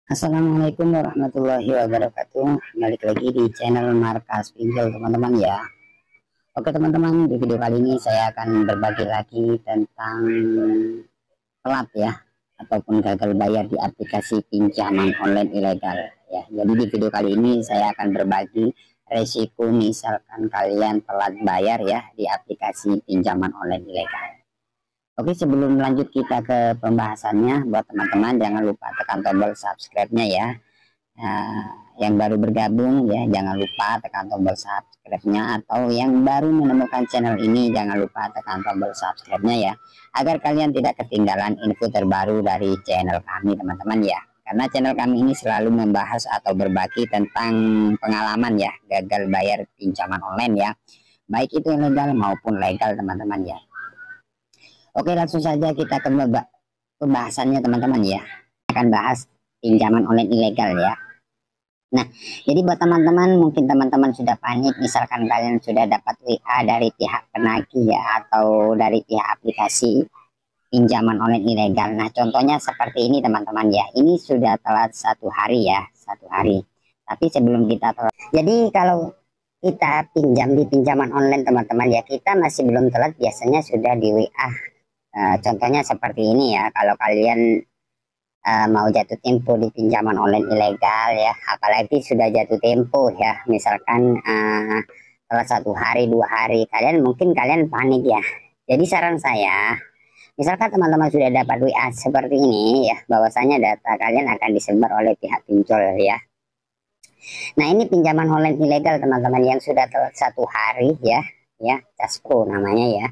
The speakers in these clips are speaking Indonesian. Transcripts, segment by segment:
Assalamualaikum warahmatullahi wabarakatuh. Balik lagi di channel Markas Pinjol teman-teman ya. Oke teman-teman, di video kali ini saya akan berbagi lagi tentang telat ya ataupun gagal bayar di aplikasi pinjaman online ilegal ya. Jadi di video kali ini saya akan berbagi resiko misalkan kalian telat bayar ya di aplikasi pinjaman online ilegal. Oke, sebelum lanjut kita ke pembahasannya, buat teman-teman jangan lupa tekan tombol subscribe-nya ya. Nah, yang baru bergabung ya jangan lupa tekan tombol subscribe-nya, atau yang baru menemukan channel ini jangan lupa tekan tombol subscribe-nya ya, agar kalian tidak ketinggalan info terbaru dari channel kami teman-teman ya. Karena channel kami ini selalu membahas atau berbagi tentang pengalaman ya gagal bayar pinjaman online ya, baik itu ilegal maupun legal teman-teman ya. Oke, langsung saja kita ke pembahasannya teman-teman ya. Akan bahas pinjaman online ilegal ya. Nah, jadi buat teman-teman, mungkin teman-teman sudah panik misalkan kalian sudah dapat WA dari pihak penagih ya, atau dari pihak aplikasi pinjaman online ilegal. Nah, contohnya seperti ini teman-teman ya. Ini sudah telat 1 hari ya, 1 hari. Tapi sebelum kita telat, jadi kalau kita pinjam di pinjaman online teman-teman ya, kita masih belum telat, biasanya sudah di WA. Contohnya seperti ini ya, kalau kalian mau jatuh tempo di pinjaman online ilegal ya, apalagi sudah jatuh tempo ya, misalkan setelah 1 hari 2 hari, mungkin kalian panik ya. Jadi saran saya, misalkan teman-teman sudah dapat WA seperti ini ya, bahwasanya data kalian akan disebar oleh pihak pinjol ya. Nah, ini pinjaman online ilegal teman-teman yang sudah telat 1 hari ya, Caspro namanya ya.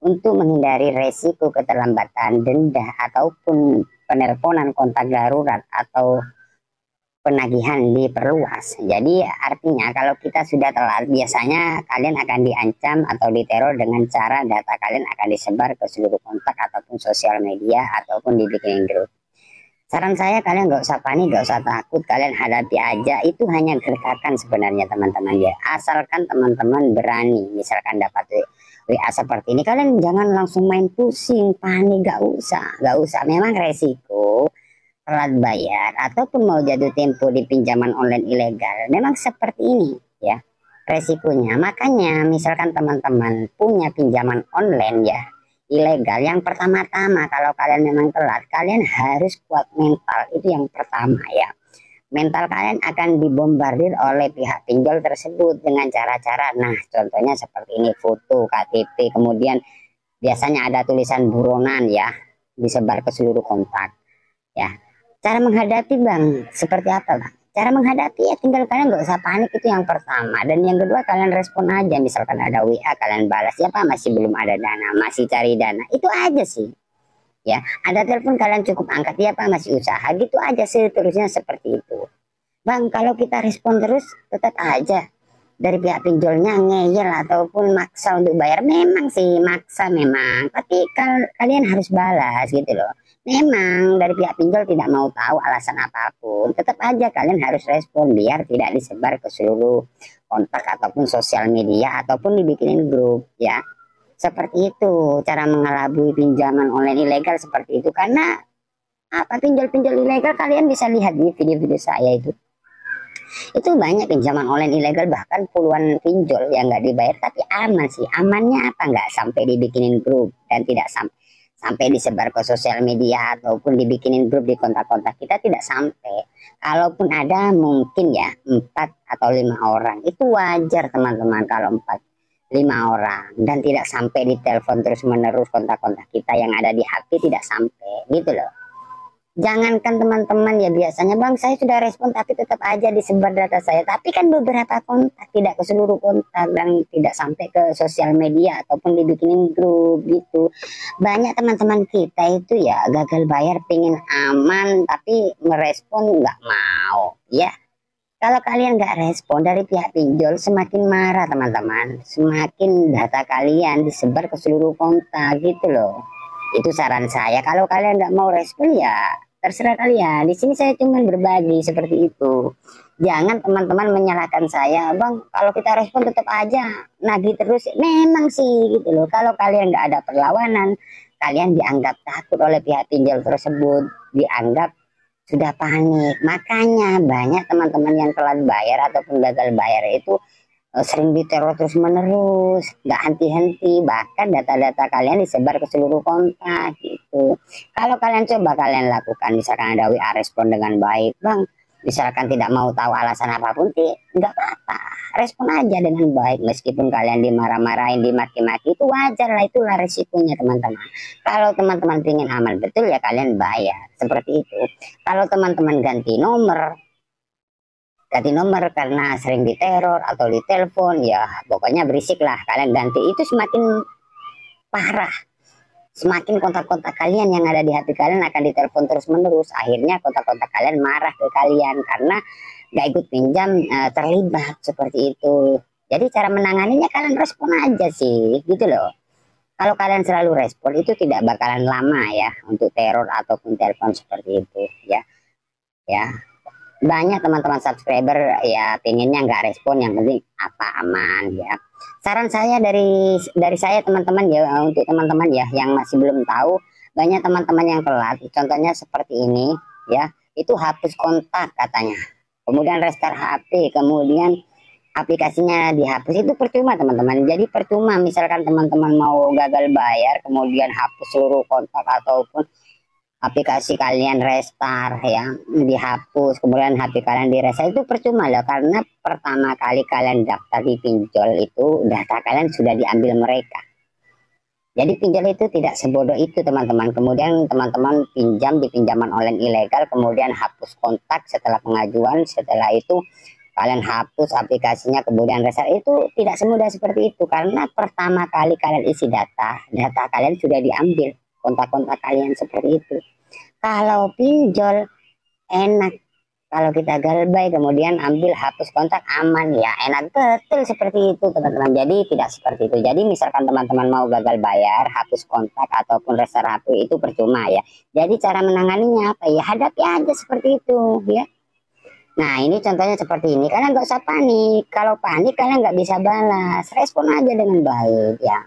Untuk menghindari resiko keterlambatan, denda, ataupun penelponan kontak darurat atau penagihan diperluas. Jadi artinya kalau kita sudah telat, biasanya kalian akan diancam atau diteror dengan cara data kalian akan disebar ke seluruh kontak ataupun sosial media ataupun dibikin grup. Saran saya, kalian gak usah panik, gak usah takut, kalian hadapi aja. Itu hanya gertakan sebenarnya teman-teman ya. Asalkan teman-teman berani, misalkan dapat WA seperti ini, kalian jangan langsung main pusing, panik, gak usah. Memang resiko telat bayar ataupun mau jatuh tempo di pinjaman online ilegal memang seperti ini ya resikonya. Makanya misalkan teman-teman punya pinjaman online ya ilegal, yang pertama-tama kalau kalian memang telat, kalian harus kuat mental. Itu yang pertama ya. Mental kalian akan dibombardir oleh pihak pinjol tersebut dengan cara-cara, nah contohnya seperti ini, foto KTP, kemudian biasanya ada tulisan buronan ya, disebar ke seluruh kontak ya. Cara menghadapi bang seperti apa bang? Cara menghadapi ya tinggal kalian gak usah panik, itu yang pertama. Dan yang kedua, kalian respon aja. Misalkan ada WA, kalian balas, ya pak masih belum ada dana, masih cari dana, itu aja sih ya. Ada telepon, kalian cukup angkat, ya pak masih usaha, gitu aja sih, terusnya seperti itu bang. Kalau kita respon terus, tetap aja dari pihak pinjolnya ngeyel ataupun maksa untuk bayar. Memang sih maksa memang, tapi kalian harus balas gitu loh. Memang dari pihak pinjol tidak mau tahu alasan apapun, tetap aja kalian harus respon biar tidak disebar ke seluruh kontak ataupun sosial media ataupun dibikinin grup ya. Seperti itu cara mengelabui pinjaman online ilegal, seperti itu. Karena apa, pinjol-pinjol ilegal kalian bisa lihat di video-video saya itu banyak pinjaman online ilegal, bahkan puluhan pinjol yang nggak dibayar tapi aman sih. Amannya apa, nggak sampai dibikinin grup dan tidak sampai disebar ke sosial media ataupun dibikinin grup di kontak-kontak kita, tidak sampai. Kalaupun ada mungkin ya 4 atau 5 orang, itu wajar teman-teman kalau 4-5 orang, dan tidak sampai ditelepon terus menerus kontak-kontak kita yang ada di HP, tidak sampai gitu loh. Jangankan teman-teman ya, biasanya bang saya sudah respon tapi tetap aja disebar data saya, tapi kan beberapa kontak, tidak ke seluruh kontak dan tidak sampai ke sosial media ataupun dibikinin grup gitu. Banyak teman-teman kita itu ya gagal bayar, pengen aman tapi merespon nggak mau ya. Kalau kalian nggak respon, dari pihak pinjol semakin marah teman-teman, semakin data kalian disebar ke seluruh kontak gitu loh. Itu saran saya. Kalau kalian nggak mau respon ya terserah kalian. Di sini saya cuma berbagi seperti itu. Jangan teman-teman menyalahkan saya, bang kalau kita respon tetap aja nagih terus. Memang sih gitu loh. Kalau kalian nggak ada perlawanan, kalian dianggap takut oleh pihak pinjol tersebut, dianggap sudah panik. Makanya banyak teman-teman yang telat bayar ataupun gagal bayar itu sering diteror terus menerus, nggak henti-henti, bahkan data-data kalian disebar ke seluruh kontak gitu. Kalau kalian coba kalian lakukan, misalkan ada WA respon dengan baik, bang, misalkan tidak mau tahu alasan apapun, nggak apa-apa, respon aja dengan baik, meskipun kalian dimarah-marahin, dimaki-maki, itu wajar lah, itulah resikonya teman-teman. Kalau teman-teman ingin aman betul ya kalian bayar, seperti itu. Kalau teman-teman ganti nomor karena sering diteror atau ditelepon, ya pokoknya berisik lah, kalian ganti. Itu semakin parah, semakin kontak-kontak kalian yang ada di HP kalian akan ditelepon terus menerus. Akhirnya kontak-kontak kalian marah ke kalian karena gak ikut pinjam, terlibat seperti itu. Jadi cara menanganinya kalian respon aja sih gitu loh. Kalau kalian selalu respon itu tidak bakalan lama ya untuk teror ataupun telepon seperti itu ya. Ya, banyak teman-teman subscriber ya pinginnya nggak respon, yang penting apa aman ya. Saran saya dari saya teman-teman ya, untuk teman-teman ya yang masih belum tahu, banyak teman-teman yang telat, contohnya seperti ini ya, itu hapus kontak katanya, kemudian restart HP, kemudian aplikasinya dihapus, itu percuma teman-teman. Jadi percuma misalkan teman-teman mau gagal bayar kemudian hapus seluruh kontak ataupun aplikasi kalian restart ya, dihapus, kemudian HP kalian direstart, itu percuma loh, karena pertama kali kalian daftar di pinjol itu data kalian sudah diambil mereka. Jadi pinjol itu tidak sebodoh itu teman-teman. Kemudian teman-teman pinjam di pinjaman online ilegal, kemudian hapus kontak setelah pengajuan, setelah itu kalian hapus aplikasinya kemudian restart, itu tidak semudah seperti itu, karena pertama kali kalian isi data kalian sudah diambil, kontak-kontak kalian seperti itu. Kalau pinjol enak, kalau kita galbay kemudian ambil hapus kontak aman ya, enak betul seperti itu teman-teman. Jadi tidak seperti itu. Jadi misalkan teman-teman mau gagal bayar, hapus kontak ataupun restart HP, itu percuma ya. Jadi cara menanganinya apa ya, hadapi aja seperti itu ya. Nah ini contohnya seperti ini, kalian nggak usah panik. Kalau panik kalian nggak bisa balas, respon aja dengan baik ya,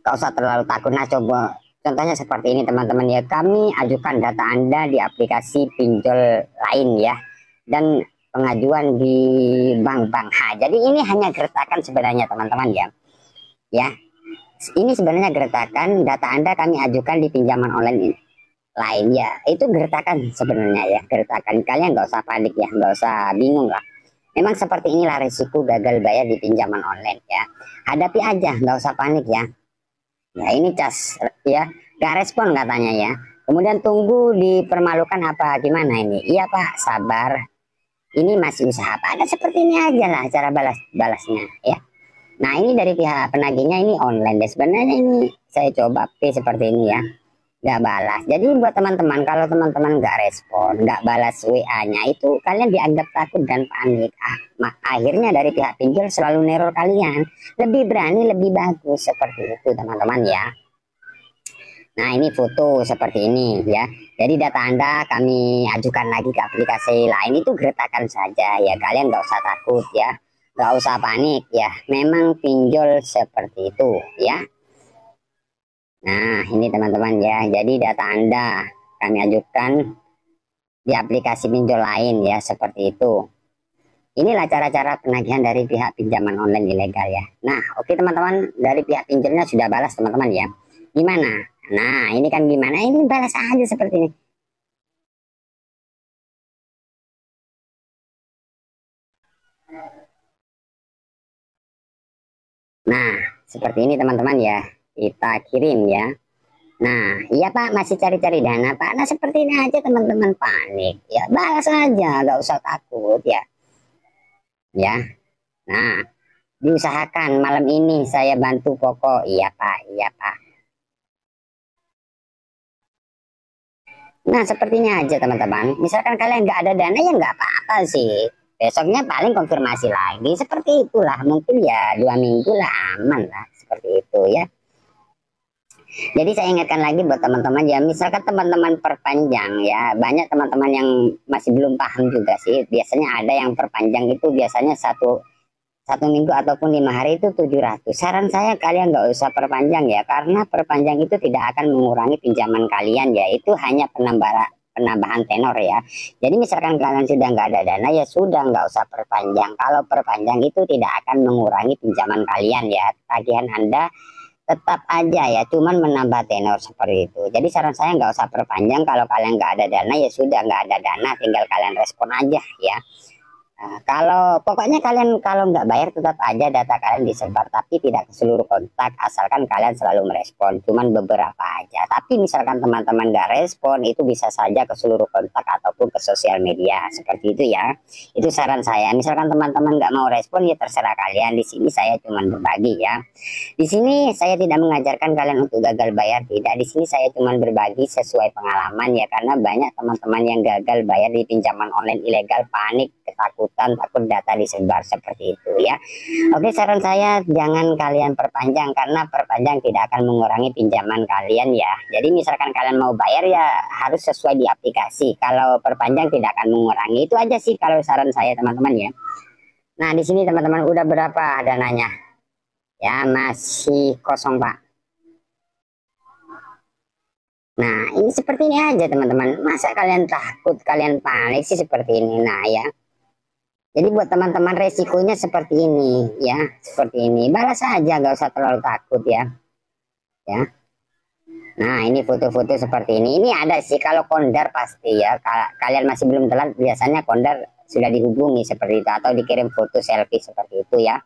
nggak usah terlalu takut. Nah coba contohnya seperti ini teman-teman ya, kami ajukan data Anda di aplikasi pinjol lain ya, dan pengajuan di bank-bank. Jadi ini hanya gertakan sebenarnya teman-teman ya. Ya, ini sebenarnya gertakan, data Anda kami ajukan di pinjaman online ini lain ya, itu gertakan sebenarnya ya, gertakan. Kalian nggak usah panik ya, nggak usah bingung lah. Memang seperti inilah risiko gagal bayar di pinjaman online ya. Hadapi aja, nggak usah panik ya. Nah ini cas ya, gak respon katanya ya. Kemudian tunggu dipermalukan apa gimana ini? Iya Pak, sabar. Ini masih usaha Pak. Ada seperti ini aja lah cara balasnya ya. Nah ini dari pihak penagihnya ini online deh. Sebenarnya ini saya coba seperti ini ya, nggak balas. Jadi buat teman-teman, kalau teman-teman nggak respon, nggak balas WA-nya, itu kalian dianggap takut dan panik. Akhirnya dari pihak pinjol selalu neror kalian. Lebih berani, lebih bagus seperti itu teman-teman ya. Nah ini foto seperti ini ya. Jadi data Anda kami ajukan lagi ke aplikasi lain, itu gertakan saja ya. Kalian nggak usah takut ya, nggak usah panik ya. Memang pinjol seperti itu ya. Nah ini teman-teman ya, jadi data Anda kami ajukan di aplikasi pinjol lain ya, seperti itu. Inilah cara-cara penagihan dari pihak pinjaman online ilegal ya. Nah oke teman-teman, dari pihak pinjolnya sudah balas teman-teman ya. Gimana? Nah ini kan gimana, ini balas aja seperti ini. Nah seperti ini teman-teman ya, kita kirim ya. Nah iya Pak, masih cari-cari dana Pak. Nah seperti ini aja teman-teman, panik ya, balas aja, gak usah takut ya. Ya, nah diusahakan malam ini saya bantu pokok. Iya Pak, iya Pak. Nah sepertinya aja teman-teman, misalkan kalian nggak ada dana ya nggak apa-apa sih, besoknya paling konfirmasi lagi, seperti itulah. Mungkin ya 2 minggu lah, aman lah seperti itu ya. Jadi saya ingatkan lagi buat teman-teman ya, misalkan teman-teman perpanjang ya, banyak teman-teman yang masih belum paham juga sih. Biasanya ada yang perpanjang itu biasanya satu minggu ataupun 5 hari itu 700. Saran saya kalian nggak usah perpanjang ya, karena perpanjang itu tidak akan mengurangi pinjaman kalian ya, itu hanya penambahan tenor ya. Jadi misalkan kalian sudah nggak ada dana, ya sudah, nggak usah perpanjang. Kalau perpanjang itu tidak akan mengurangi pinjaman kalian ya. Tagihan Anda tetap aja ya, cuman menambah tenor seperti itu. Jadi saran saya nggak usah perpanjang. Kalau kalian nggak ada dana, ya sudah, nggak ada dana, tinggal kalian respon aja ya. Nah, kalau pokoknya kalian kalau nggak bayar tetap aja data kalian disebar, tapi tidak ke seluruh kontak, asalkan kalian selalu merespon, cuman beberapa aja. Tapi misalkan teman-teman nggak respon, itu bisa saja ke seluruh kontak ataupun ke sosial media, seperti itu ya. Itu saran saya. Misalkan teman-teman nggak mau respon, ya terserah kalian. Di sini saya cuman berbagi ya. Di sini saya tidak mengajarkan kalian untuk gagal bayar, tidak. Di sini saya cuman berbagi sesuai pengalaman ya, karena banyak teman-teman yang gagal bayar di pinjaman online ilegal, panik, ketakutan, takut data disebar seperti itu ya. Oke, saran saya jangan kalian perpanjang, karena perpanjang tidak akan mengurangi pinjaman kalian ya. Jadi misalkan kalian mau bayar, ya harus sesuai di aplikasi. Kalau perpanjang tidak akan mengurangi. Itu aja sih kalau saran saya teman-teman ya. Nah, di sini teman-teman udah berapa dananya? Ya, masih kosong Pak. Nah, ini seperti ini aja teman-teman. Masa kalian takut, kalian panik sih seperti ini. Nah ya, jadi buat teman-teman resikonya seperti ini ya, seperti ini. Balas aja, gak usah terlalu takut ya. Ya. Nah, ini foto-foto seperti ini. Ini ada sih kalau kondar pasti ya. Kalian masih belum telat, biasanya kondar sudah dihubungi seperti itu, atau dikirim foto selfie seperti itu ya.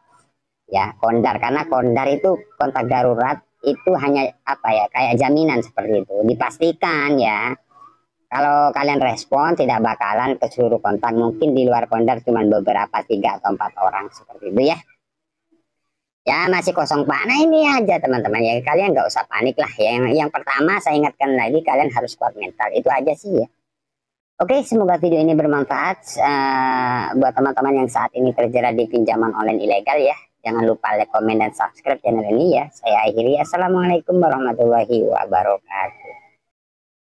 Ya, kondar, karena kondar itu kontak darurat, itu hanya apa ya, kayak jaminan seperti itu, dipastikan ya. Kalau kalian respon tidak bakalan ke seluruh kontak, mungkin di luar kondar cuma beberapa, 3 atau 4 orang seperti itu ya. Ya, masih kosong Pak. Nah, ini aja teman-teman ya, kalian nggak usah panik lah. Yang pertama saya ingatkan lagi, kalian harus kuat mental, itu aja sih ya. Oke, semoga video ini bermanfaat buat teman-teman yang saat ini terjerat di pinjaman online ilegal ya. Jangan lupa like, komen, dan subscribe channel ini ya. Saya akhiri. Assalamualaikum warahmatullahi wabarakatuh.